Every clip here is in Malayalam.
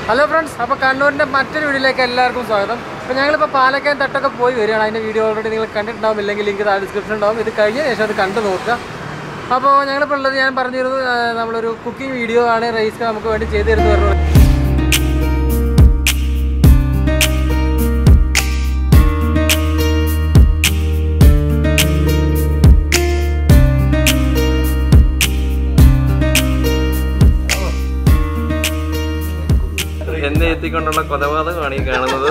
Hello friends, അപ്പോൾ കണ്ണൂരിന്റെ മറ്റൊരു വീഡിയോയിലേക്ക് എല്ലാവർക്കും സ്വാഗതം. അപ്പോൾ ഞങ്ങൾ ഇപ്പോൾ പാലക്കയം തട്ടൊക്കെ പോയി വരികയാണ്. അതിന്റെ വീഡിയോ ഓൾറെഡി നിങ്ങൾ കണ്ടിട്ടുണ്ടാവും, ഇല്ലെങ്കിൽ ലിങ്ക് താഴെ ഡിസ്ക്രിപ്ഷൻ ഉണ്ടാവും. ഇത് കഴിഞ്ഞ ശേഷം അത് കണ്ടു നോക്കുക. അപ്പോൾ ഞങ്ങളിപ്പോൾ ഉള്ളത് ഞാൻ പറഞ്ഞിരുന്നു നമ്മളൊരു കുക്കിംഗ് വീഡിയോ ആണ് റയീസ് നമുക്ക് വേണ്ടി ചെയ്തു തരുന്നു പറഞ്ഞു. എന്നെ എത്തിക്കൊണ്ടുള്ള കൊലപാതകമാണ് ഈ കാണുന്നത്.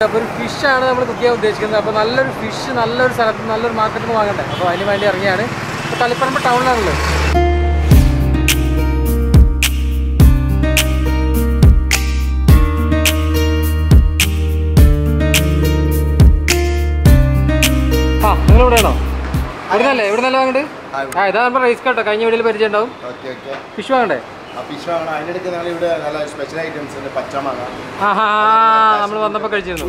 അപ്പോൾ ഒരു ഫിഷാണ് നമ്മൾ കുക്ക് ചെയ്യാൻ ഉദ്ദേശിക്കുന്നത്. അപ്പോൾ നല്ലൊരു ഫിഷ് നല്ലൊരു സ്ഥലത്ത് നല്ലൊരു മാർക്കറ്റിൽ നിന്ന് വാങ്ങണ്ടേ, അപ്പോൾ അതിന് വേണ്ടി ഇറങ്ങിയാണ്. ഇപ്പോൾ തളിപ്പറമ്പ് ടൗണിലാണുള്ളത്. ആ നിങ്ങളിവിടെയാണോ? ഇവിടുന്നല്ലേ? ഇവിടുന്നല്ലേ വാങ്ങണ്ട്? ഇതാ നമ്മുടെ റൈസ് കേട്ടോ, കഴിഞ്ഞ വീഡിയോയിൽ പരിചയം ഉണ്ടാവും. ഫിഷ് വാങ്ങണ്ടേ? നമ്മൾ വന്നപ്പോൾ കഴിച്ചിരുന്നു.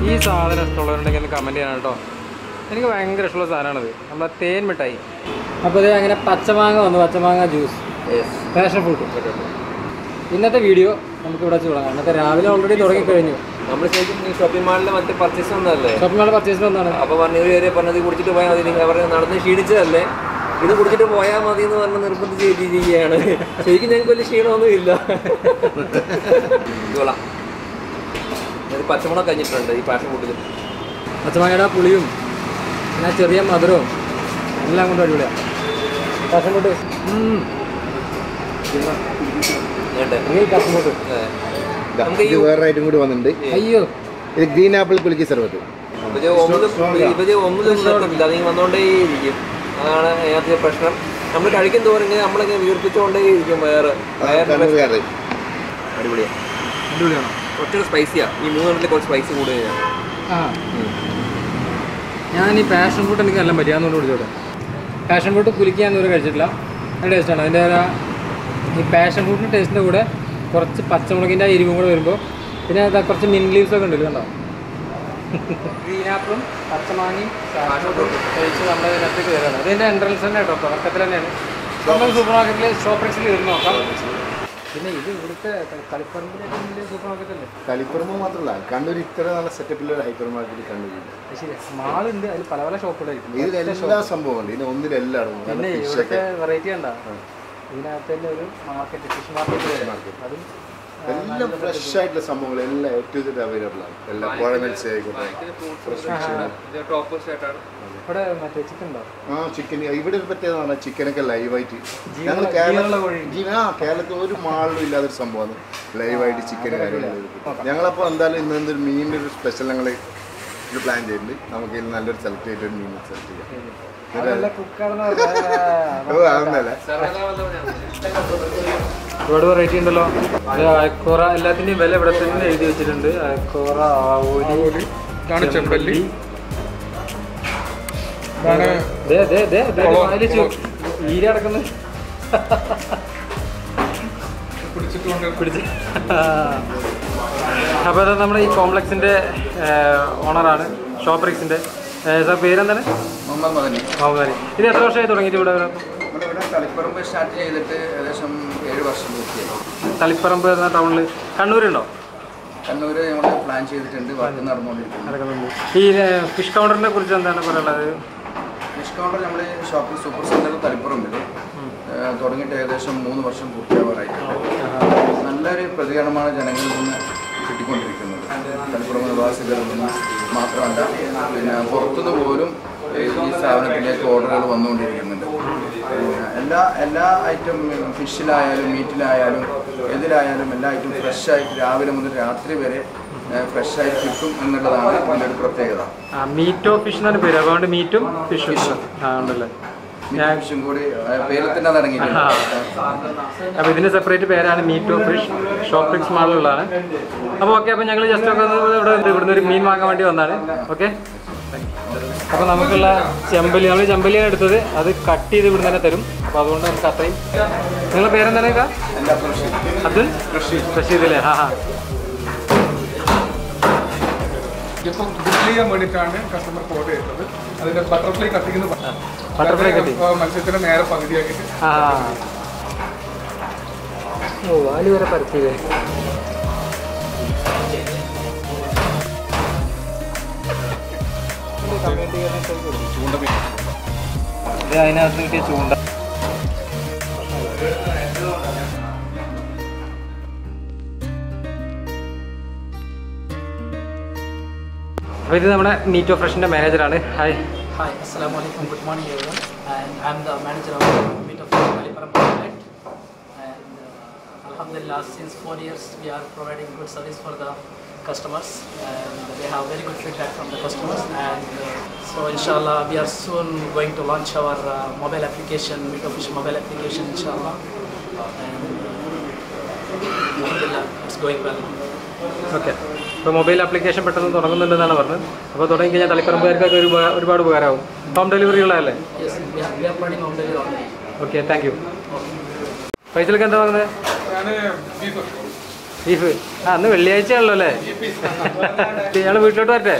ഈ സാധനം ഇഷ്ടമുള്ളവരുണ്ടെങ്കിൽ ഒന്ന് കമൻറ്റ് ചെയ്യണം കേട്ടോ. എനിക്ക് ഭയങ്കര ഇഷ്ടമുള്ള സാധനമാണത്, നമ്മളെ തേൻ മിഠായി. അപ്പോൾ ഇത് അങ്ങനെ പച്ചമാങ്ങ വന്നു, പച്ചമാങ്ങ ജ്യൂസ്, പാഷൻ ഫ്രൂട്ട്. ഇന്നത്തെ വീഡിയോ നമുക്കിവിടെ തുടങ്ങാം. ഇന്നത്തെ രാവിലെ ഓൾറെഡി തുടങ്ങിക്കഴിഞ്ഞു. നമ്മൾ ശരിക്കും ഈ ഷോപ്പിംഗ് മാളിലെ മറ്റേ പർച്ചേസ് ഒന്നല്ലേ? ഷോപ്പിംഗ് മാളിൽ പർച്ചേസിന് ഒന്നാണ്. അപ്പോൾ പറഞ്ഞത് കുടിച്ചിട്ട് പോയാൽ മതി, നിങ്ങൾ പറഞ്ഞ് നടന്ന് ക്ഷീണിച്ചതല്ലേ, ഇത് കുടിച്ചിട്ട് പോയാൽ മതി എന്ന് പറഞ്ഞ് നിർബന്ധിച്ച് ചെയ്യുകയാണ്. ശരിക്കും ഞങ്ങൾക്ക് വലിയ ക്ഷീണമൊന്നും ഇല്ല. കൊള്ളാം. പച്ചമുളക് കഴിഞ്ഞിട്ടുണ്ട് ഈ പാഷൻ ഫ്രൂട്ടിൽ. പച്ചമാങ്ങയുടെ പുളിയും പിന്നെ ചെറിയ മധുരവും എല്ലാം കൊണ്ട് അടിപൊളിയാണ് പാഷൻ ഫ്രൂട്ട്. വേറെ ഐറ്റം കൂടി വന്നിട്ടുണ്ട്. അയ്യോ, ഇത് ഗ്രീൻ ആപ്പിൾ കുലുക്കി സർബത്ത്. ഒന്നും നിർത്തില്ല, അതിങ്ങനെ വന്നുകൊണ്ടേയിരിക്കും. അതാണ് അതിനകത്ത് പ്രശ്നം. നമ്മൾ കഴിക്കും തോറും നമ്മളിങ്ങനെ വീർപ്പിച്ചുകൊണ്ടേയിരിക്കും. അടിപൊളിയാണ്. അടിപൊളിയാണോ? കുറച്ചൊരു സ്പൈസിയാണ്. ഈ മൂന്നെണ്ണത്തിൽ കുറച്ച് സ്പൈസി കൂടുതലാണ്. ഞാൻ ഈ പാഷൻ ഫ്രൂട്ട് എനിക്ക് നല്ല മര്യാദയോട് കുടിച്ചോട്ടെ. പാഷൻ ഫ്രൂട്ട് കുലിക്കാന്നൊരു കഴിച്ചിട്ടില്ല, നല്ല ടേസ്റ്റാണ്. അതിൻ്റെ ഈ പാഷൻ ഫ്രൂട്ടിൻ്റെ ടേസ്റ്റിൻ്റെ കൂടെ കുറച്ച് പച്ചമുളകിൻ്റെ എരിവും കൂടെ വരുമ്പോൾ പിന്നെ കുറച്ച് മിൻ ലീവ്സൊക്കെ ഉണ്ടല്ലോ, കണ്ടോ? ഗ്രീൻ ആപ്പിളും പച്ചമാങ്ങയും കഴിച്ച് നമ്മുടെ ഇതിനകത്തേക്ക് വരികയാണ്. ഇതിൻ്റെ എൻട്രൻസ് തന്നെ കേട്ടോ, തുടക്കത്തിൽ തന്നെയാണ്. നമ്മൾ സൂപ്പർ മാർക്കറ്റിൽ ഷോപ്രിക്സിൽ ഇരുന്ന് നോക്കാം. പിന്നെ ഇത് ഇവിടുത്തെ തളിപ്പറമ്പിലെ സൂപ്പർ മാർക്കറ്റ് അല്ലേ? തളിപ്പറമ്പ് മാത്രമല്ല, കണ്ണൂർ ഇത്ര നല്ല സെറ്റപ്പിലുള്ള ഹൈപ്പർ മാർക്കറ്റ് കണ്ണൂരില്ല. ശരി, മാളുണ്ട്, അതിൽ പല പല ഷോപ്പുകളായിരിക്കും. ഇതിലെല്ലാ സംഭവമുണ്ട്, ഇതിന് ഒന്നിലെല്ലാം. പിന്നെ ഇവിടുത്തെ വെറൈറ്റി ഉണ്ടോ? ഇതിനകത്ത് തന്നെ ഒരു മാർക്കറ്റ്, ഫിഷ് മാർക്കറ്റ്, അതും എല്ലാം ഫ്രഷ് ആയിട്ടുള്ള സംഭവങ്ങൾ എല്ലാം ഏറ്റവും അവൈലബിൾ ആണ്. എല്ലാം പുഴമത്സ്യം ഇവിടെ മറ്റേ ചിക്കൻ ഉണ്ടോ? ചിക്കൻ ഇവിടെ ഒരു പ്രത്യേകത പറഞ്ഞാൽ ചിക്കനൊക്കെ ലൈവായിട്ട് ഞങ്ങൾ കേരളത്തിൽ ഒരു മാളിലും ഇല്ലാത്തൊരു സംഭവമാണ് ലൈവായിട്ട് ചിക്കൻ കാര്യങ്ങൾ. ഞങ്ങളപ്പോൾ എന്തായാലും ഇന്ന് എന്തൊരു മീനിൻ്റെ ഒരു സ്പെഷ്യൽ ഞങ്ങൾ ഇത് പ്ലാൻ ചെയ്തിട്ടുണ്ട്. നമുക്ക് ഇതിൽ നല്ലൊരു സെലക്ട് ചെയ്തിട്ട് മീൻ സെലക്ട് ചെയ്യാം. ഒരുപാട് വെറൈറ്റി ഉണ്ടല്ലോ. അയക്കോറ എല്ലാത്തിൻ്റെയും വില ഇവിടെ തന്നെ എഴുതി വെച്ചിട്ടുണ്ട്. അയക്കോറ, ആവോലി, ചെമ്പല്ലി, ഈര അടക്കുന്നത് പിടിച്ച്. അപ്പോൾ അത് നമ്മുടെ ഈ കോംപ്ലക്സിൻ്റെ ഓണറാണ്, ഷോപ്രിക്സിൻ്റെ. സാർ പേരെന്താണ്? മുഹമ്മദ്. ഇത് എത്ര വർഷമായി തുടങ്ങിയിട്ട് ഇവിടെ? തളിപ്പറമ്പ് സ്റ്റാർട്ട് ചെയ്തിട്ട് ഏകദേശം 7 വർഷം പൂർത്തിയായി. തളിപ്പറമ്പ് എന്ന ടൗണിൽ കണ്ണൂരുണ്ടോ? കണ്ണൂർ നമ്മൾ പ്ലാൻ ചെയ്തിട്ടുണ്ട്, വർക്ക് നടന്നുകൊണ്ടിരിക്കുന്നു. ഈ ഫിഷ് കൗണ്ടറിനെ കുറിച്ച് എന്താണ് പറയുള്ളത്? ഫിഷ് കൗണ്ടർ നമ്മൾ ഷോപ്പിൽ സൂപ്പർ സെൻ്റർ തളിപ്പറമ്പിൽ തുടങ്ങിയിട്ട് ഏകദേശം 3 വർഷം പൂർത്തിയാവാറായിട്ടുണ്ട്. നല്ലൊരു പ്രതികരണമാണ് ജനങ്ങളിൽ നിന്ന് കിട്ടിക്കൊണ്ടിരിക്കുന്നത്. തളിപ്പറമ്പ് നിവാസികളിൽ നിന്ന് മാത്രമല്ല, പിന്നെ പുറത്തുനിന്ന് പോലും ഈ സ്ഥാപനത്തിലേക്ക് ഓർഡറുകൾ വന്നുകൊണ്ടിരിക്കുന്നുണ്ട്. എല്ലാ ഐറ്റം ഫിഷിലായാലും മീറ്റിലായാലും ഏതിലായാലും എല്ലാ ഐറ്റം ഫ്രഷായിട്ട് രാവിലെ മുതൽ രാത്രി വരെ ഫ്രഷായിട്ട് കിട്ടും എന്നുള്ളതാണ് ഇതിൻ്റെ ഒരു പ്രത്യേകത. മീറ്റോ ഫിഷ് എന്നാണ് പേര്, അതുകൊണ്ട് മീറ്റും ഫിഷും ഉണ്ടല്ലേ? ഫിഷും കൂടി പേരിൽ തന്നെ തുടങ്ങിയിട്ടുണ്ട്. അപ്പോൾ ഇതിന് സെപ്പറേറ്റ് പേരാണ് മീറ്റോ ഫിഷ്, ഷോപ്രിക്സ് മാളിലുള്ളതാണ്. അപ്പോൾ ഓക്കെ, അപ്പോൾ ഞങ്ങൾ ജസ്റ്റ് ഒക്കെ ഇവിടുന്ന് ഒരു മീൻ വാങ്ങാൻ വേണ്ടി വന്നതാണ്. ഓക്കെ, അപ്പോൾ നമുക്കുള്ള ചെമ്പല്ലി, നമ്മൾ ചെമ്പല്ലിയാണ് എടുത്തത്, അത് കട്ട് ചെയ്ത് ഇവിടെ തന്നെ തരും. അപ്പോൾ അതുകൊണ്ട് നമുക്ക് അത്രയും. നിങ്ങളുടെ പേരെന്താണ്? അത് റഷീദ് അല്ലേ? ഇതിപ്പോൾ ഗ്രിൽ ചെയ്യാൻ വേണ്ടിയിട്ടാണ് കസ്റ്റമർ ഓർഡർ ചെയ്തത്. അതിൻ്റെ ബട്ടർഫ്ലൈ കത്തിങ് ബട്ടർഫ്ലൈ കട്ടിങ് മത്സ്യത്തിന് നേരെ പകുതിയാക്കിയിട്ട് വാല് വരെ പരത്തിയത്. ഇത് അതിനകത്ത് കിട്ടിയ ചൂണ്ട. അപ്പോൾ ഇത് നമ്മുടെ മീറ്റ് ഓഫ് ഫ്രഷിൻ്റെ മാനേജറാണ്. Hi. Hi, Assalamu alaikum, good morning everyone. And I'm the manager of Meet of thaliparambil. And alhamdulillah, since 4 years we are providing good service for the customers, and they have very good feedback from the customers. And so inshallah we are soon going to launch our mobile application, Meet of Fish mobile application, inshallah. And alhamdulillah, it's going well. Okay. ഇപ്പോൾ മൊബൈൽ ആപ്ലിക്കേഷൻ പെട്ടെന്ന് തുടങ്ങുന്നുണ്ടെന്നാണ് പറഞ്ഞത്. അപ്പോൾ തുടങ്ങി കഴിഞ്ഞാൽ തളിപ്പറമ്പുകാർക്കൊക്കെ ഒരുപാട് ഉപകാരമാവും. ഹോം ഡെലിവറി ഉള്ളതല്ലേ? Yes, we are providing home delivery already. Okay, thank you. പൈസയിലൊക്കെ എന്താ വാങ്ങുന്നത്? ബീഫ്. അന്ന് വെള്ളിയാഴ്ച ആണല്ലോ അല്ലേ? ഞങ്ങൾ വീട്ടിലോട്ട് വരട്ടെ?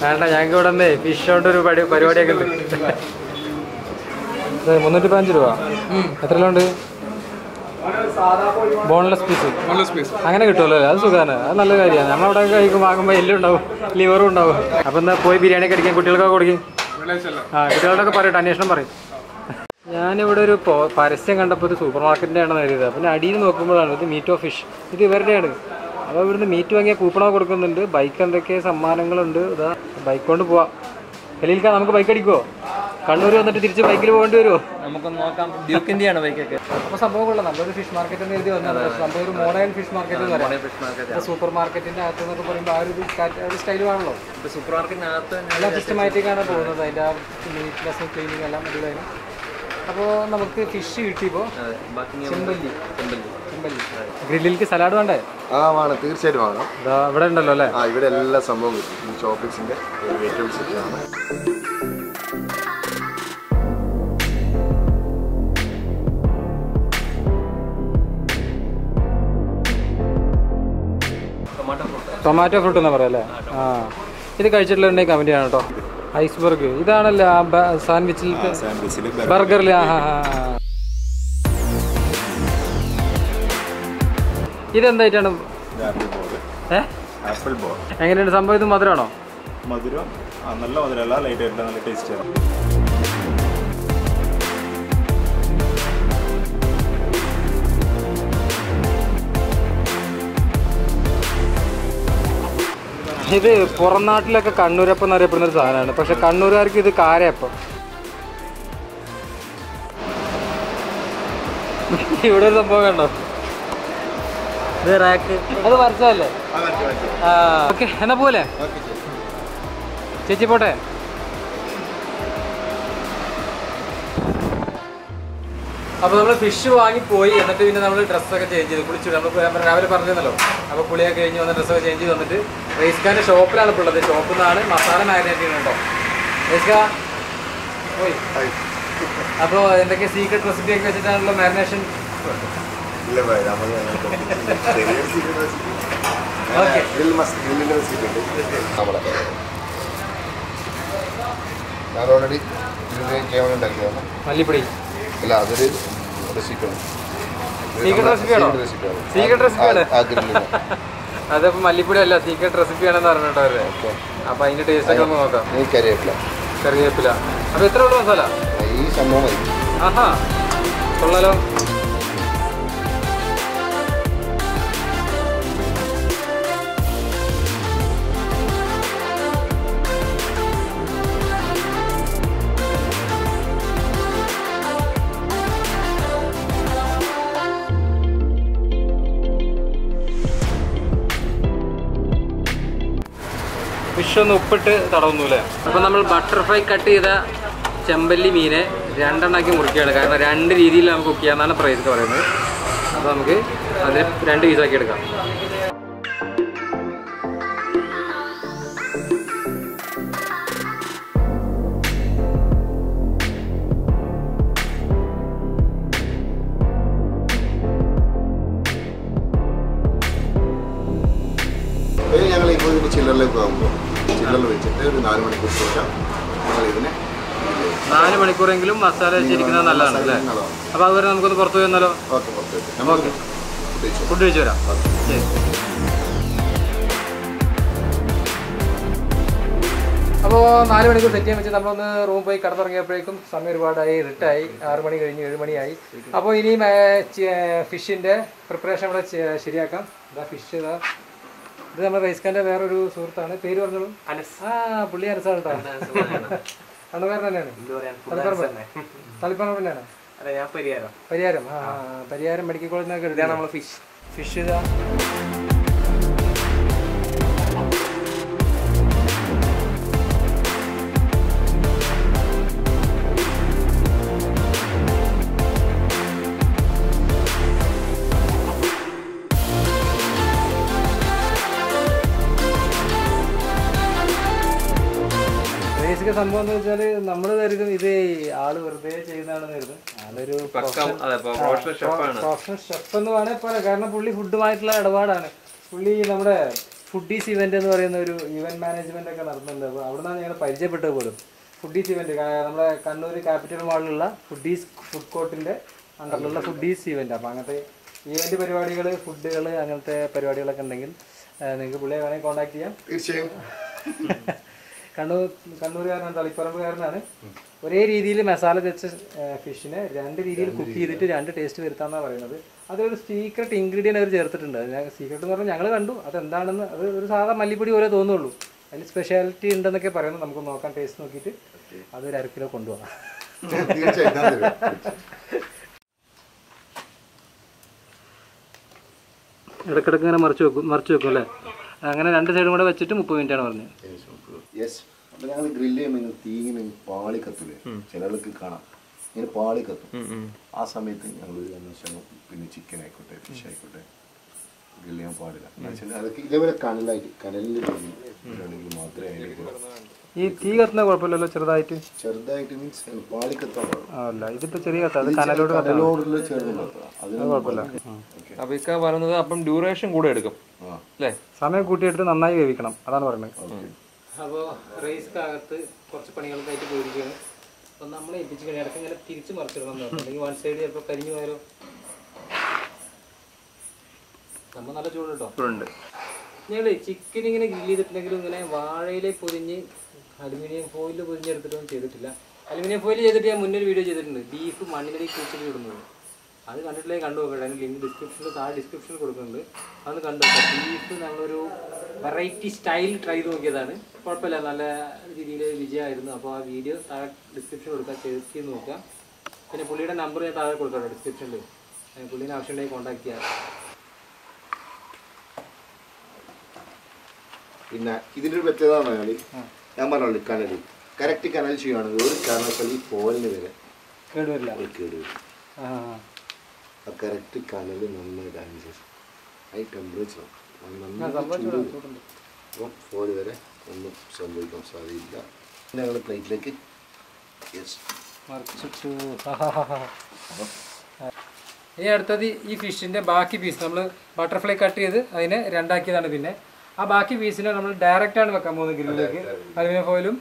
വേണ്ട, ഞങ്ങൾക്ക് ഇവിടെ നിന്ന് ഫിഷ് കൊണ്ട് ഒരു പരിപാടിയൊക്കെ ഉണ്ട്. 315 രൂപ. എത്രയിലുണ്ട്? ബോൺലെസ് പീസ് അങ്ങനെ കിട്ടുമല്ലോ അല്ലേ? അത് സുഖമാണ്, അത് നല്ല കാര്യമാണ്. നമ്മളവിടെ കഴിക്കും വാങ്ങുമ്പോൾ എല്ലും ഉണ്ടാവും, ലിവറും ഉണ്ടാവും. അപ്പം എന്നാൽ പോയി ബിരിയാണിയൊക്കെ അടിക്കാൻ കുട്ടികൾക്കൊക്കെ കൊടുക്കും. കുട്ടികളോടൊക്കെ പറയട്ടെ, അന്വേഷണം പറയും. ഞാനിവിടെ ഒരു പരസ്യം കണ്ടപ്പോൾ ഒരു സൂപ്പർ മാർക്കറ്റിൻ്റെ ആണെന്ന് കരുതുക. പിന്നെ അടിയിൽ നോക്കുമ്പോഴാണ് ഇത് മീറ്റ് ഓഫ് ഫിഷ്, ഇത് ഇവരുടെയാണ്. അപ്പോൾ ഇവിടുന്ന് മീറ്റ് വാങ്ങിയാൽ കൂപ്പണോ കൊടുക്കുന്നുണ്ട്. ബൈക്ക് എന്തൊക്കെ സമ്മാനങ്ങളുണ്ട്. ഇതാ ബൈക്ക് കൊണ്ട് പോവാം. ഹെലിൽക്കാ, നമുക്ക് ബൈക്ക് അടിക്കുമോ? കണ്ണൂർ വന്നിട്ട് തിരിച്ച് ബൈക്കിൽ പോകേണ്ടി വരുമോ? നമുക്കൊന്ന് നോക്കാം. ഡ്യൂക്കിൻ്റെയാണ് ബൈക്കൊക്കെ. അപ്പോൾ സംഭവം കൊള്ളാം. നമ്മളൊരു ഫിഷ് മാർക്കറ്റ് എന്ന് എഴുതി വന്നത് സംഭവം ഒരു മോഡേൺ ഫിഷ് മാർക്കറ്റ് എന്ന് പറയാം. സൂപ്പർ മാർക്കറ്റിൻ്റെ അകത്ത് എന്നൊക്കെ പറയുമ്പോൾ ആ ഒരു സ്റ്റൈലുമാണല്ലോ. സൂപ്പർ മാർക്കറ്റിനകത്ത് എല്ലാം സിസ്റ്റമാറ്റിക്കാണ് പോകുന്നത്. അതിൻ്റെ ആ നീറ്റ്നെസ്സും ക്ലീനിങ് എല്ലാം അടിപൊളിയായി. അപ്പോൾ നമുക്ക് ഫിഷ് കിട്ടിയപ്പോൾ ചെമ്പല്ലി ഗ്രില്ലിലേക്ക് സലാഡ് വേണ്ടേ? വേണം, തീർച്ചയായിട്ടും വേണം. ഇവിടെ ഉണ്ടല്ലോ അല്ലേ? ഇവിടെ എല്ലാ സംഭവം കിട്ടും. ഷോപ്പിക്സിൻ്റെ ഐറ്റംസ് ആണ്. ടൊമാറ്റോ ഫ്രൂട്ട് എന്നാ പറയാം അല്ലേ? ഇത് കഴിച്ചിട്ടുണ്ടെങ്കിൽ കമൻറ്റ് ചെയ്യണം കേട്ടോ. ഐസ്ബർഗ് ഇതാണല്ലേ ആ സാൻഡ്വിച്ചിൽ ബർഗറിൽ? ഇതെന്തായിട്ടാണ്? എങ്ങനെയുണ്ട് സംഭവം? ഇത് മധുരമാണോ? മധുരം നല്ല മധുരമല്ല, ലൈറ്റ് ആയിട്ടുള്ള നല്ല ടേസ്റ്റാണ്. ഇത് പുറം നാട്ടിലൊക്കെ കണ്ണൂരപ്പം എന്നറിയപ്പെടുന്ന ഒരു സാധനമാണ്. പക്ഷെ കണ്ണൂരുകാർക്ക് ഇത് കാരയപ്പം. ഇവിടെ ഒരു സംഭവം കണ്ടോ? ഇത് റാക്ക്, അത് മനസ്സിലല്ലേ? ഓക്കെ, എന്നാ പോലെ ചേച്ചി പോട്ടെ. അപ്പോൾ നമ്മൾ ഫിഷ് വാങ്ങിപ്പോയി. എന്നിട്ട് പിന്നെ നമ്മൾ ഡ്രസ്സൊക്കെ ചേഞ്ച് ചെയ്ത് കുളിച്ചു. നമ്മൾ രാവിലെ പറഞ്ഞിരുന്നല്ലോ. അപ്പോൾ കുളിയൊക്കെ കഴിഞ്ഞ് വന്ന് ഡ്രസ്സൊക്കെ ചേഞ്ച് ചെയ്ത് വന്നിട്ട് റെയ്സ് ഖാൻ്റെ ഷോപ്പിലാണ് ഇപ്പോൾ ഉള്ളത്. ഷോപ്പിൽ നിന്നാണ് മസാല മാരിനേറ്റ് ചെയ്യുന്നുണ്ടോ റെയ്സ് ഖാ പോയി. അപ്പോൾ എന്തൊക്കെ സീക്രട്ട് റെസിപ്പി ഒക്കെ വെച്ചിട്ടാണല്ലോ മാരിനേഷൻ? ഞാൻ ഓൾറെഡി ചെയ്യാൻ ഉണ്ടാക്കിയതാണ്. മല്ലിപ്പൊടി ഇല്ല, അതൊരു റെസിപ്പിയാണ്. സീക്രട്ട് റെസിപ്പിയാണോ? സീക്രട്ട് റെസിപ്പിയാണ്. അതപ്പോൾ മല്ലിപ്പൊടി അല്ല, സീക്രട്ട് റെസിപ്പിയാണെന്ന് പറഞ്ഞിട്ടോ അവര്. അപ്പോൾ അതിൻ്റെ ടേസ്റ്റ് ഒക്കെ നമുക്ക് നോക്കാം. കറിവേപ്പില. അപ്പോൾ എത്ര ഉള്ളു മസാല? ഈ സംഭവം മതി. ആഹാ, കൊള്ളാലോ. ഫിഷ് ഒന്ന് ഉപ്പിട്ട് തടവുന്നു അല്ലേ? അപ്പോൾ നമ്മൾ ബട്ടർഫ്ലൈ കട്ട് ചെയ്ത ചെമ്പല്ലി മീനെ രണ്ടെണ്ണാക്കി മുറിക്കുകയാണ്. കാരണം 2 രീതിയിൽ നമുക്ക് കുക്ക് ചെയ്യാമെന്നാണ് പ്രൈസ് പറയുന്നത്. അപ്പോൾ നമുക്ക് അതിനെ 2 പീസാക്കി എടുക്കാം. ഞങ്ങൾ ഇതിനെ 4 മണിക്കൂറെങ്കിലും മസാല വെച്ചിരിക്കുന്നത് നല്ലതാണ് അല്ലേ? അപ്പോൾ അതുവരെ നമുക്കൊന്ന് പുറത്ത് പോയി വന്നാലോ? ഓക്കെ പുറത്ത് വെച്ച് ഓക്കെ, ഫുഡ് കഴിച്ചു വരാം. ശരി. അപ്പോൾ 4 മണിക്കൂർ സെറ്റ് ചെയ്യാൻ വെച്ച് നമ്മളൊന്ന് റൂം പോയി കിടന്നുറങ്ങിയപ്പോഴേക്കും സമയം ഒരുപാടായി, ഇരുട്ടായി, 6 മണി കഴിഞ്ഞ് 7 മണിയായി. അപ്പോൾ ഇനിയും ഫിഷിൻ്റെ പ്രിപ്പറേഷൻ ഇവിടെ ശരിയാക്കാം. ഇതാ ഫിഷ്, ഇതാ ഇത് നമ്മുടെ റൈസ്ഖാൻ്റെ വേറൊരു സുഹൃത്താണ്, പേര് പറഞ്ഞോളൂ. അനസ്. പുള്ളി അനസാണ് കേട്ടോ, കണ്ണുകാരൻ തന്നെയാണ്. തളിപ്പറമ്പ് തന്നെയാണ്. പരിയാരം. പരിയാരം മെഡിക്കൽ കോളേജിൽ നിന്നൊക്കെ എടുത്താണ് നമ്മൾ ഫിഷ് ഇതാ. സംഭവം എന്ന് വെച്ചാല് നമ്മള് കരുതും ഇത് ആള് വെറുതെ ചെയ്യുന്നതാണെന്ന് കരുതും. ആളൊരു പ്രൊഫഷണൽ ഷെഫ് എന്ന് വേണേൽ പറയാം. കാരണം പുള്ളി ഫുഡുമായിട്ടുള്ള ഇടപാടാണ്. പുള്ളി നമ്മുടെ ഫുഡീസ് ഇവന്റ് എന്ന് പറയുന്ന ഒരു ഇവന്റ് മാനേജ്മെന്റ് ഒക്കെ നടത്തുന്നുണ്ട്. അപ്പോൾ അവിടെ നിന്നാണ് ഞങ്ങൾ പരിചയപ്പെട്ടത് പോലും. ഫുഡീസ് ഇവന്റ് നമ്മുടെ Kannur capital മാളിലുള്ള foodies food കോർട്ടിന്റെ അണ്ടറിലുള്ള foodies event. അപ്പോൾ അങ്ങനത്തെ ഈവന്റ് പരിപാടികൾ, ഫുഡുകൾ, അങ്ങനത്തെ പരിപാടികളൊക്കെ ഉണ്ടെങ്കിൽ നിങ്ങൾക്ക് പുള്ളിയെ വേണമെങ്കിൽ കോൺടാക്ട് ചെയ്യാം. തീർച്ചയായും. കണ്ണൂരുകാരനാണ്, തളിപ്പറമ്പുകാരനാണ്. ഒരേ രീതിയിൽ മസാല വെച്ച ഫിഷിനെ 2 രീതിയിൽ കുക്ക് ചെയ്തിട്ട് 2 ടേസ്റ്റ് വരുത്താന്നാണ് പറയുന്നത്. അതൊരു സീക്രട്ട് ഇൻഗ്രീഡിയൻറ്റ് അവർ ചേർത്തിട്ടുണ്ട്. സീക്രട്ട് എന്ന് പറഞ്ഞാൽ ഞങ്ങൾ കണ്ടു, അതെന്താണെന്ന് അത് ഒരു സാധാ മല്ലിപ്പൊടി പോലെ തോന്നുള്ളൂ. അതിൽ സ്പെഷ്യാലിറ്റി ഉണ്ടെന്നൊക്കെ പറയുന്നത്. നമുക്ക് നോക്കാം, ടേസ്റ്റ് നോക്കിയിട്ട് അതൊരു 1/2 കിലോ കൊണ്ടുപോകാം. ഇടയ്ക്കിടയ്ക്ക് ഇങ്ങനെ മറിച്ച് വെക്കും അല്ലേ? അങ്ങനെ 2 സൈഡും കൂടെ വെച്ചിട്ട് 30 മിനിറ്റാണ് പറഞ്ഞത്. യെസ്. അപ്പോൾ ഞങ്ങൾ ഗ്രില്ല് ചെയ്യുമ്പോൾ ഇങ്ങനെ തീ ഇങ്ങനെ പാളി കത്തൂലേ, ചിലർക്ക് കാണാം ഇങ്ങനെ പാളി കത്തും. ആ സമയത്ത് ഞങ്ങൾ അന്വേഷണം പിന്നെ ചിക്കൻ ആയിക്കോട്ടെ ഫിഷ് ആയിക്കോട്ടെ ഗ്രില്ല് ചെയ്യാൻ പാടില്ല. അതൊക്കെ ഇതേപോലെ കനലിൽ മാത്രമേ ഈ തീ കത്തുന്ന കുഴപ്പമില്ലല്ലോ? ചെറുതായിട്ട് മീൻസ് പാളി കത്താൻ അല്ല, ഇതിപ്പോൾ ചെറിയ കത്ത കനലോടുള്ള ചേർന്ന് അതിന് കുഴപ്പമില്ല. അപ്പോൾ ഇക്ക പറയുന്നത് അപ്പം ഡ്യൂറേഷൻ കൂടെ എടുക്കും അല്ലേ? സമയം കൂട്ടിയെടുത്ത് നന്നായി വേവിക്കണം, അതാണ് പറയുന്നത്. അപ്പോൾ റൈസ്ക്കകത്ത് കുറച്ച് പണികൾക്കായിട്ട് പോയിരിക്കുകയാണ്. അപ്പം നമ്മളെ ഏൽപ്പിച്ചിട്ട് ഇടയ്ക്ക് ഇങ്ങനെ തിരിച്ച് മറിച്ചിടണം എന്ന് പറഞ്ഞു. അല്ലെങ്കിൽ 1 സൈഡ് ചിലപ്പോൾ കരിഞ്ഞു പോയാലോ. നമ്മൾ നല്ല ചൂട് കേട്ടോ. ഞങ്ങൾ ചിക്കൻ ഇങ്ങനെ ഗ്രില്ല് ചെയ്തിട്ടുണ്ടെങ്കിലും ഇങ്ങനെ വാഴയിലെ പൊതിഞ്ഞ് അലുമിനിയം ഫോയിലിൽ പൊതിഞ്ഞെടുത്തിട്ടൊന്നും ചെയ്തിട്ടില്ല. അലുമിനിയം ഫോയിൽ ചെയ്തിട്ട് ഞാൻ മുന്നൊരു വീഡിയോ ചെയ്തിട്ടുണ്ട്, ബീഫ് മണ്ണിലേക്ക് കുഴിച്ചിട്ട് ഇടുന്നത്. അത് കണ്ടിട്ടില്ലെങ്കിൽ കണ്ടു നോക്കട്ടെ. അതിന് ലിങ്ക് ഡിസ്ക്രിപ്ഷനിൽ കൊടുക്കുന്നുണ്ട്, അതൊന്ന് കണ്ടു നോക്കാം. ബീഫ് നമ്മളൊരു വെറൈറ്റി സ്റ്റൈൽ ട്രൈ ചെയ്ത് നോക്കിയതാണ്. കുഴപ്പമില്ല, നല്ല രീതിയിൽ വിജയമായിരുന്നു. അപ്പോൾ ആ വീഡിയോ താഴെ ഡിസ്ക്രിപ്ഷൻ കൊടുക്കാം, ചെയ്ത് നോക്കാം. പിന്നെ പുള്ളിയുടെ നമ്പർ ഞാൻ താഴെ കൊടുക്കാം ഡിസ്ക്രിപ്ഷനിൽ. പുള്ളീനെ ആവശ്യമുണ്ടെങ്കിൽ കോൺടാക്ട് ചെയ്യാം. പിന്നെ ഇതിൻ്റെ ഒരു പ്രത്യേകത എന്ന് പറഞ്ഞാൽ ഞാൻ പറഞ്ഞോളൂ, കനൽ കറക്റ്റ് കനൽ ചെയ്യുകയാണെങ്കിൽ ഒരു കാരണവശാൽ ഈ ഫോലിന് വരെ കേടുവരില്ല. ആ കറക്റ്റ് കനൽ നന്നായിട്ടതിന് ശേഷം ഹൈ ടെമ്പറേച്ചർ അപ്പം ഫോല് വരെ ഒന്നും സംഭവിക്കാൻ സാധ്യതയില്ല. ഞങ്ങൾ പ്ലേറ്റിലേക്ക് മറിച്ചിട്ടു. ഇനി അടുത്തത് ഈ ഫിഷിൻ്റെ ബാക്കി പീസ് നമ്മൾ ബട്ടർഫ്ലൈ കട്ട് ചെയ്ത് അതിനെ 2 ആക്കിയതാണ്. പിന്നെ ആ ബാക്കി പീസിനെ നമ്മൾ ഡയറക്റ്റാണ് വെക്കാൻ പോകുന്നത് ഗ്രില്ലിലേക്ക്. അലുമിനിയം ഫോയിലും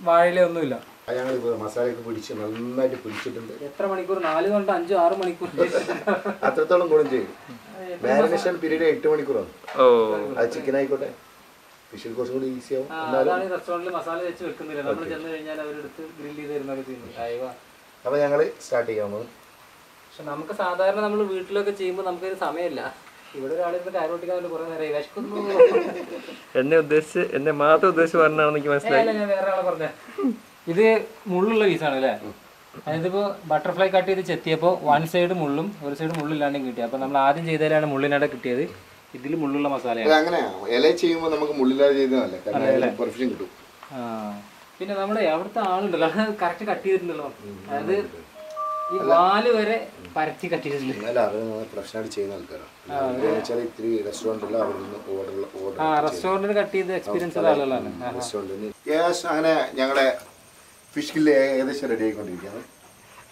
വാഴയിലൊന്നുമില്ല. ഞങ്ങൾ മസാലയൊക്കെ പിടിച്ച് നന്നായിട്ട് പിടിച്ചിട്ടുണ്ട്. എത്ര മണിക്കൂർ? 4 തൊട്ട് 5, 6 മണിക്കൂർ അത്രത്തോളം ഗുണം ചെയ്യും. മാരിനേഷൻ പീരീഡ് 8 മണിക്കൂറാണ്. അത് ചിക്കൻ ആയിക്കോട്ടെ ഫിഷിൽ കുറച്ചും കൂടി ഈസി ആവും. അതാണ് റെസ്റ്റോറൻറ്റിൽ മസാല വെച്ച് വെക്കുന്നില്ല, നമ്മൾ ചെന്ന് കഴിഞ്ഞാൽ അവരെടുത്ത് ഗ്രില്ല് ചെയ്ത് തരുന്നൊക്കെ ചെയ്യുന്നു. അപ്പോൾ ഞങ്ങൾ സ്റ്റാർട്ട് ചെയ്യാൻ പോകും. പക്ഷെ നമുക്ക് സാധാരണ നമ്മൾ വീട്ടിലൊക്കെ ചെയ്യുമ്പോൾ നമുക്കൊരു സമയമില്ല. ഇവിടെ ഒരാളിരുന്ന് കാര്യോട്ടിക്കാൻ വേണ്ടി കുറേ നേരം വിശക്കുന്നു. എന്നെ മാത്രം ഉദ്ദേശിച്ച് പറഞ്ഞാണെന്ന് എനിക്ക് മനസ്സിലായി. ഞാൻ വേറെ ആളെ പറഞ്ഞ ഇത് മുള്ളുള്ള പീസാണ് അല്ലേ? അതിപ്പോൾ ബട്ടർഫ്ലൈ കട്ട് ചെയ്ത് ചെത്തിയപ്പോൾ 1 സൈഡ് മുള്ളും 1 സൈഡ് മുള്ളില്ലാണ്ടും കിട്ടി. അപ്പോൾ നമ്മൾ ആദ്യം ചെയ്തതിലാണ് മുള്ളിനാടെ കിട്ടിയത്. ഇതിൽ മുള്ളുള്ള മസാലയാണ്. അങ്ങനെയാ ഇല ചെയ്യുമ്പോൾ നമുക്ക് മുള്ളില്ലാതെ ചെയ്തതല്ലേ, കാരണം പെർഫെക്ഷൻ കിട്ടും. പിന്നെ നമ്മുടെ അവിടുത്തെ ആളുണ്ടല്ലോ കറക്റ്റ് കട്ട് ചെയ്തിട്ടുണ്ടല്ലോ, അതായത് ഈ വാല് വരെ പരത്തി കട്ട് ചെയ്തിട്ടുണ്ട്. പ്രശ്നമായിട്ട് ചെയ്യുന്ന ആൾക്കാരാണ്. ഇത്തിരി റെസ്റ്റോറൻറ്റിൽ റെസ്റ്റോറൻറ്റിൽ കട്ട് ചെയ്ത് എക്സ്പീരിയൻസ് ഉള്ള ആളുകളാണ്. അങ്ങനെ ഞങ്ങളുടെ ഫിഷ് ഗില്ല് ഏകദേശം റെഡി ആയിക്കൊണ്ടിരിക്കുകയാണ്.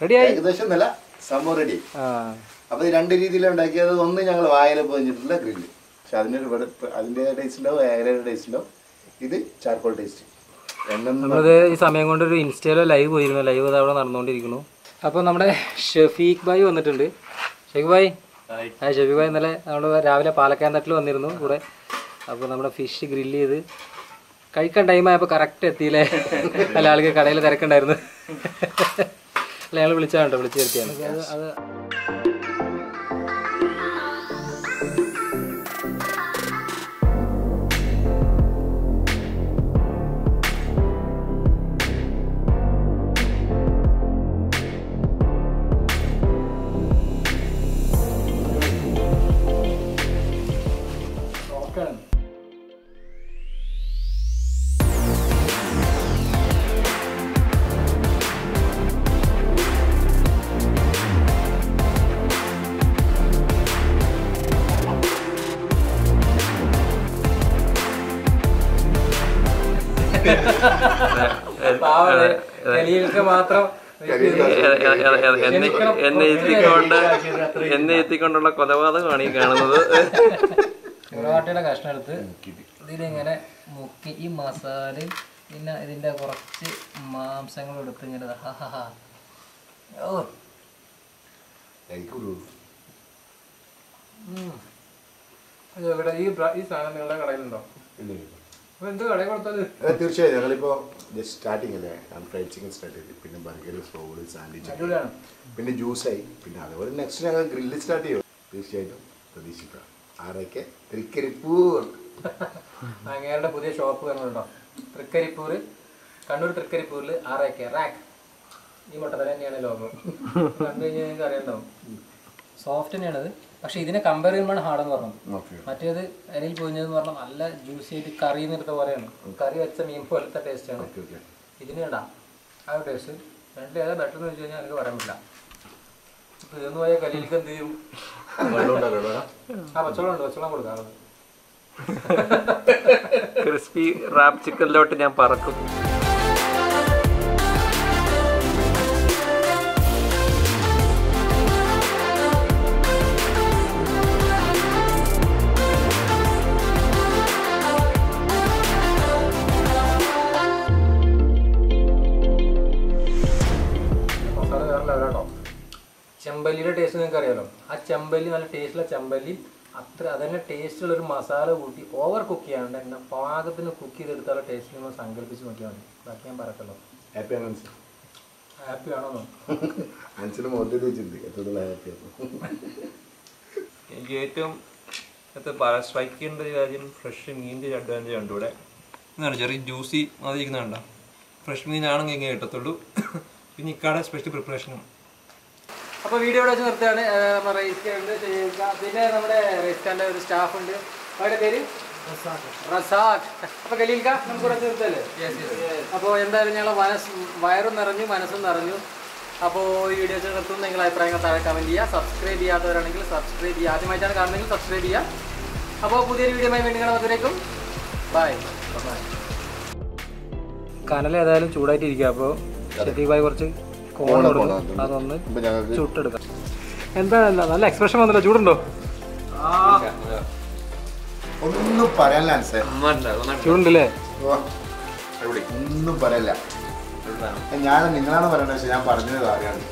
റെഡിയായി ഏകദേശം എന്നല്ല, സംഭവം റെഡി. അപ്പോൾ 2 രീതിയിലാണ് ഉണ്ടാക്കിയത്. ഒന്ന് ഞങ്ങൾ വായല പൊതിഞ്ഞിട്ടുള്ള ഗ്രില്ല്, പക്ഷെ അതിൻ്റെ ടേസ്റ്റ് ഉണ്ടാവും, ഏലയുടെ ടേസ്റ്റ് ഉണ്ടാവും. ഇത് ചാർക്കോൾ ടേസ്റ്റ്. നമ്മളിത് ഈ സമയം കൊണ്ട് ഒരു ഇൻസ്റ്റയിലോ ലൈവ് പോയിരുന്നു. ലൈവ് അത് അവിടെ നടന്നുകൊണ്ടിരിക്കുന്നു. അപ്പോൾ നമ്മുടെ ഷഫീഖ് ഭായി വന്നിട്ടുണ്ട്. ഷഫീഖ് ഭായ്, ഹായ്. ഷഫീഖ് ഭായ് ഇന്നലെ നമ്മൾ രാവിലെ പാലക്കാട് തട്ടിൽ വന്നിരുന്നു കൂടെ. അപ്പോൾ നമ്മുടെ ഫിഷ് ഗ്രില്ല് ചെയ്ത് കഴിക്കാൻ ടൈമായപ്പോൾ കറക്റ്റ് എത്തിയില്ലേ. അല്ല, ആൾക്ക് കടയിൽ തിരക്കുണ്ടായിരുന്നു. അല്ല, ഞങ്ങൾ വിളിച്ചാൽ കേട്ടോ, വിളിച്ച് വരുത്തിയാണ് അത്. മാത്രം എന്നെ എത്തിക്കൊണ്ടുള്ള കൊലപാതകമാണ് ഈ കാണുന്നത്. പൊറോട്ടയുടെ കഷ്ണം എടുത്ത് ഇതിലിങ്ങനെ മുക്കി ഈ മസാലയും പിന്നെ ഇതിന്റെ കുറച്ച് മാംസങ്ങൾ എടുത്ത് ഇങ്ങനെ ഇവിടെ ഈ സാധനം നിങ്ങളുടെ കടയിലുണ്ടോ? എന്ത് കടയിൽ കൊടുത്തത്? തീർച്ചയായും ഞങ്ങളിപ്പോ ജസ്റ്റ് സ്റ്റാർട്ടിങ് അല്ലേ, ഫ്രൈഡ് ചിക്കൻ സ്റ്റാർട്ട് ചെയ്തു, പിന്നെ ബർഗർ, റോള്, സാൻഡ്വിച്ച്, പിന്നെ ജ്യൂസായി, പിന്നെ അതേപോലെ നെക്സ്റ്റ് ഞങ്ങൾ ഗ്രില്ല് സ്റ്റാർട്ട് ചെയ്യും. തീർച്ചയായിട്ടും പ്രതീക്ഷിക്കാം. ആരൊക്കെ തൃക്കരിപ്പൂർ അങ്ങേരുടെ പുതിയ ഷോപ്പ് വരുന്നുണ്ടോ? തൃക്കരിപ്പൂർ, കണ്ണൂർ തൃക്കരിപ്പൂരിൽ ആറേക്കെ റാക്ക്. ഈ മുട്ടത്തല തന്നെയാണ് ലോഗോ. കണ്ടു കഴിഞ്ഞാൽ നിങ്ങൾക്ക് അറിയണ്ടാവും. സോഫ്റ്റ് തന്നെയാണത്. പക്ഷെ ഇതിനെ കമ്പയർ ചെയ്യുമ്പോഴാണ് ഹാർഡെന്ന് പറഞ്ഞത്. മറ്റേത് ഇലയിൽ പൊതിഞ്ഞതെന്ന് പറഞ്ഞാൽ നല്ല ജ്യൂസി ആയിട്ട് കറി നിർത്ത പോലെയാണ്. കറി വെച്ച മീൻ പോലത്തെ ടേസ്റ്റാണ്. ഇതിന് വേണ്ട ആ ഒരു ടേസ്റ്റ്. രണ്ടിൽ ഏതാ ബെറ്റർ എന്ന് വെച്ച് കഴിഞ്ഞാൽ എനിക്ക് പറയാൻ പറ്റില്ല. ഇപ്പൊ ഇതെന്ന് പോയാൽ കലിയിലേക്ക് എന്ത് ചെയ്യും? ആ പച്ചവെള്ളം ഉണ്ട്, പച്ചവെള്ളം കൊടുക്കാറുണ്ട്. ക്രിസ്പി റാപ്പ് ചിക്കനിലോട്ട് ഞാൻ പറക്കും. ചെമ്പല്ലിയുടെ ടേസ്റ്റ് നിങ്ങൾക്ക് അറിയാലോ. ആ ചെമ്പല്ലി നല്ല ടേസ്റ്റുള്ള ചെമ്പല്ലി, അത്ര അതന്നെ ടേസ്റ്റുള്ള ഒരു മസാല കൂട്ടി ഓവർ കുക്ക് ചെയ്യാണ്ട് എന്നെ പാകത്തിന് കുക്ക് ചെയ്തെടുത്താലുള്ള ടേസ്റ്റ് നിങ്ങൾ സങ്കല്പിച്ച് നോക്കിയാൽ മതി. ബാക്കി ഞാൻ പറയട്ടല്ലോ. ഹാപ്പി ആണോ? എനിക്ക് ഏറ്റവും സ്ട്രൈക്ക് ചെയ്യേണ്ട ഒരു കാര്യം ഫ്രഷ് മീനിൻ്റെ ഒരു അഡ്വാൻറ്റേജ് ഉണ്ട് ഇവിടെ. എന്നാണ് ചെറിയ ജ്യൂസി മതിരിക്കുന്നുണ്ടോ. ഫ്രഷ് മീനാണെങ്കിൽ ഇങ്ങനെ കിട്ടത്തുള്ളൂ. പിന്നെ ഇക്കാടെ സ്പെഷ്യൽ പ്രിപ്പറേഷനും. അപ്പോൾ വീഡിയോ ഇവിടെ വെച്ച് നിർത്തുകയാണ്. റൈസ് ഉണ്ട്, പിന്നെ നമ്മുടെ റൈസ്ഖാൻ്റെ ഒരു സ്റ്റാഫ് ഉണ്ട്. അവരുടെ പേര് റസാഖ്. അപ്പോൾ ഖലീൽക്ക നമുക്ക് ഇവിടെ നിർത്തല്ലേ? അപ്പോൾ എന്തായാലും ഞങ്ങൾ വയറും നിറഞ്ഞു, മനസ്സും നിറഞ്ഞു. അപ്പോൾ ഈ വീഡിയോ വെച്ച് നിർത്തുന്നു. നിങ്ങളുടെ അഭിപ്രായങ്ങൾ താഴെ കമൻറ്റ് ചെയ്യുക. സബ്സ്ക്രൈബ് ചെയ്യാത്തവരാണെങ്കിൽ സബ്സ്ക്രൈബ് ചെയ്യുക. ആദ്യമായിട്ടാണ് കാണുന്നതെങ്കിൽ സബ്സ്ക്രൈബ് ചെയ്യുക. അപ്പോൾ പുതിയൊരു വീഡിയോയുമായി വേണ്ടി കാണുന്നതിലേക്കും ബൈ. കനൽ ഏതായാലും ചൂടായിട്ടിരിക്കുക. അപ്പോൾ ഷഫീഖ് ഭായ് കുറച്ച് അതൊന്ന് ചുട്ടെടുക്കാം. എന്താ നല്ല എക്സ്പ്രഷൻ വന്നല്ലോ. ചൂടുണ്ടോ? ഒന്നും പറയാനില്ല. ചൂടുണ്ടല്ലേ? ഒന്നും പറയല്ല. ഞാൻ നിങ്ങളാണ് പറയണ്ടത്. പക്ഷെ ഞാൻ പറഞ്ഞത് കാര്യമാണ്.